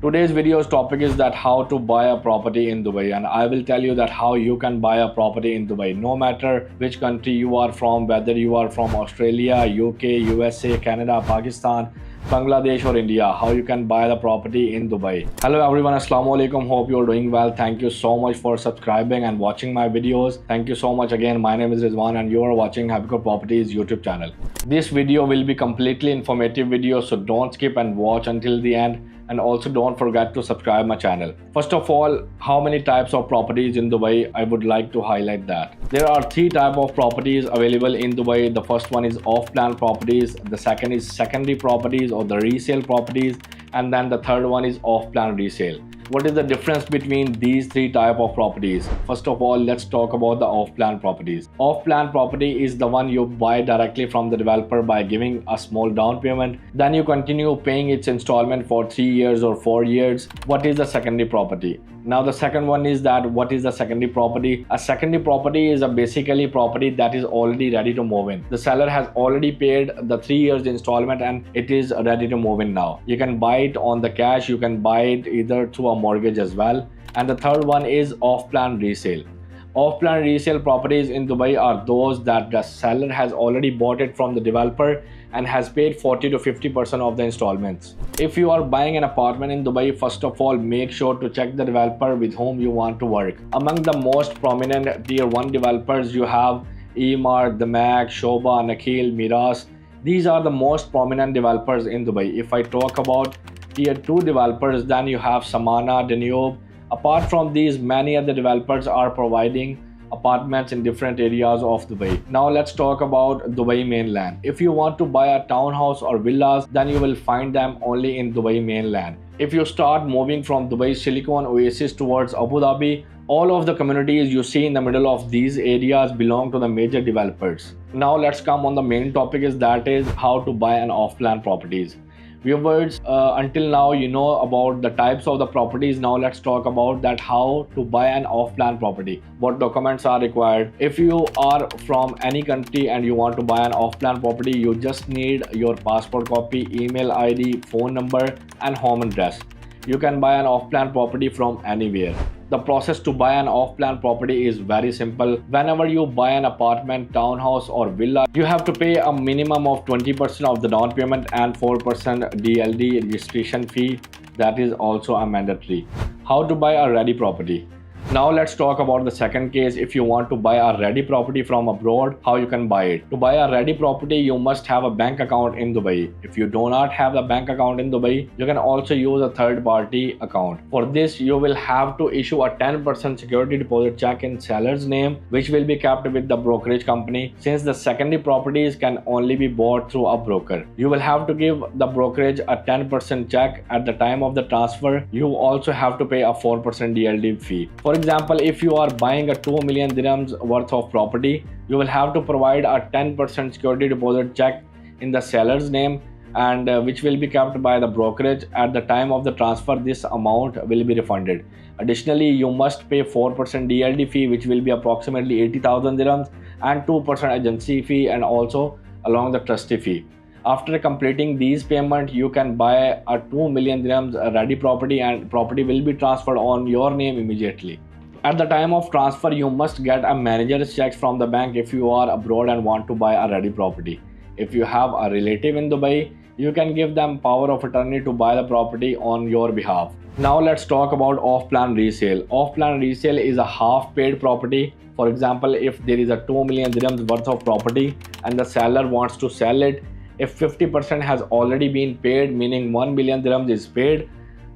Today's video's topic is that how to buy a property in Dubai, and I will tell you that how you can buy a property in Dubai no matter which country you are from, whether you are from Australia, UK, USA, Canada, Pakistan, Bangladesh or India, how you can buy the property in Dubai. Hello everyone, assalamu alaikum, hope you're doing well. Thank you so much for subscribing and watching my videos. Thank you so much again. My name is Rizwan and you are watching Emaar Properties YouTube channel. This video will be completely informative video, so don't skip and watch until the end. And also don't forget to subscribe my channel. First of all, how many types of properties in Dubai? I would like to highlight that. There are three types of properties available in Dubai. The first one is off-plan properties. The second is secondary properties or the resale properties. And then the third one is off-plan resale. What is the difference between these three types of properties? First of all, let's talk about the off-plan properties. Off-plan property is the one you buy directly from the developer by giving a small down payment. Then you continue paying its installment for 3 years or 4 years. What is the secondary property? Now the second one is that what is the secondary property? A secondary property is a basically property that is already ready to move in. The seller has already paid the 3 years installment and it is ready to move in now. You can buy it on the cash, you can buy it either through a mortgage as well. And the third one is off-plan resale. Off-plan resale properties in Dubai are those that the seller has already bought it from the developer and has paid 40 to 50% of the installments. If you are buying an apartment in Dubai, first of all, make sure to check the developer with whom you want to work. Among the most prominent tier 1 developers, you have Emaar, DAMAC, Shoba, Nakhil, Miras. These are the most prominent developers in Dubai. If I talk about tier 2 developers, then you have Samana, Danube. Apart from these, many other developers are providing apartments in different areas of Dubai. Now let's talk about Dubai mainland. If you want to buy a townhouse or villas, then you will find them only in Dubai mainland. If you start moving from Dubai's Silicon Oasis towards Abu Dhabi, all of the communities you see in the middle of these areas belong to the major developers. Now let's come on the main topic, is how to buy an off-plan properties. Viewers, until now you know about the types of the properties. Now let's talk about that how to buy an off-plan property. What documents are required? If you are from any country and you want to buy an off-plan property, you just need your passport copy, email ID, phone number and home address. You can buy an off-plan property from anywhere. The process to buy an off-plan property is very simple. Whenever you buy an apartment, townhouse or villa, you have to pay a minimum of 20% of the down payment and 4% DLD registration fee. That is also a mandatory. How to buy a ready property? Now let's talk about the second case. If you want to buy a ready property from abroad, how you can buy it. To buy a ready property, you must have a bank account in Dubai. If you do not have a bank account in Dubai, you can also use a third party account. For this, you will have to issue a 10% security deposit check in seller's name, which will be kept with the brokerage company, since the secondary properties can only be bought through a broker. You will have to give the brokerage a 10% check at the time of the transfer. You also have to pay a 4% DLD fee. For example, if you are buying a 2 million dirhams worth of property, you will have to provide a 10% security deposit check in the seller's name, and which will be kept by the brokerage. At the time of the transfer, this amount will be refunded. Additionally, you must pay 4% DLD fee, which will be approximately 80,000 dirhams, and 2% agency fee, and also along the trustee fee. After completing these payments, you can buy a 2 million dirhams ready property, and property will be transferred on your name immediately. At the time of transfer, you must get a manager's check from the bank if you are abroad and want to buy a ready property. If you have a relative in Dubai, you can give them power of attorney to buy the property on your behalf. Now let's talk about off-plan resale. Off-plan resale is a half-paid property. For example, if there is a 2 million dirhams worth of property and the seller wants to sell it, if 50% has already been paid, meaning 1 million dirhams is paid,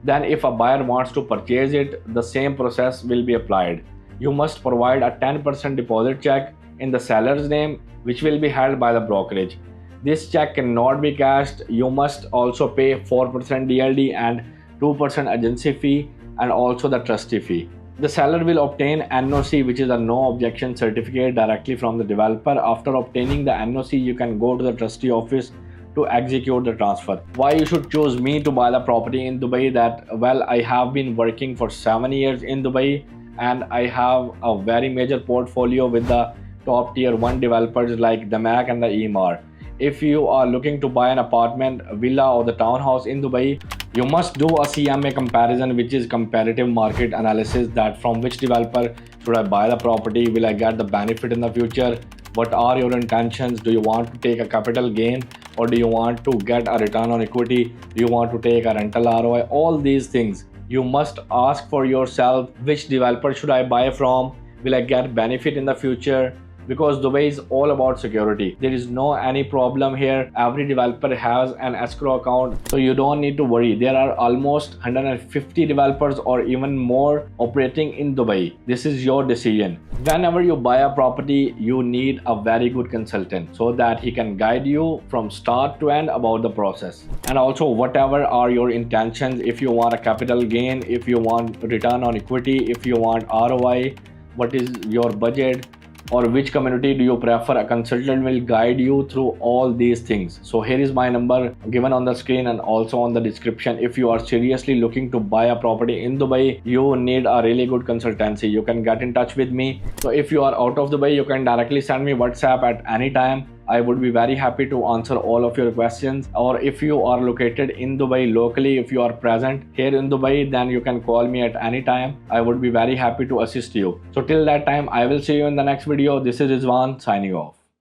then if a buyer wants to purchase it, the same process will be applied. You must provide a 10% deposit check in the seller's name, which will be held by the brokerage. This check cannot be cashed. You must also pay 4% DLD and 2% agency fee, and also the trustee fee. The seller will obtain NOC, which is a no objection certificate, directly from the developer. After obtaining the NOC, you can go to the trustee office to execute the transfer. Why you should choose me to buy the property in Dubai? That, well, I have been working for 7 years in Dubai and I have a very major portfolio with the top tier 1 developers like DAMAC and the Emaar. If you are looking to buy an apartment, villa or the townhouse in Dubai, You must do a CMA comparison, which is comparative market analysis, that from which developer should I buy the property, will I get the benefit in the future, what are your intentions, do you want to take a capital gain or do you want to get a return on equity, do you want to take a rental ROI, all these things. You must ask for yourself, which developer should I buy from, will I get benefit in the future, because Dubai is all about security. There is no any problem here. Every developer has an escrow account, so you don't need to worry. There are almost 150 developers or even more operating in Dubai. This is your decision. Whenever you buy a property, you need a very good consultant so that he can guide you from start to end about the process. And also, whatever are your intentions, if you want a capital gain, if you want return on equity, if you want ROI, what is your budget, or which community do you prefer, a consultant will guide you through all these things. So here is my number given on the screen and also on the description. If you are seriously looking to buy a property in Dubai, you need a really good consultancy, you can get in touch with me. So if you are out of Dubai, you can directly send me WhatsApp at any time. I would be very happy to answer all of your questions. Or if you are located in Dubai locally, if you are present here in Dubai, then you can call me at any time. I would be very happy to assist you. So till that time, I will see you in the next video. This is Rizwan signing off.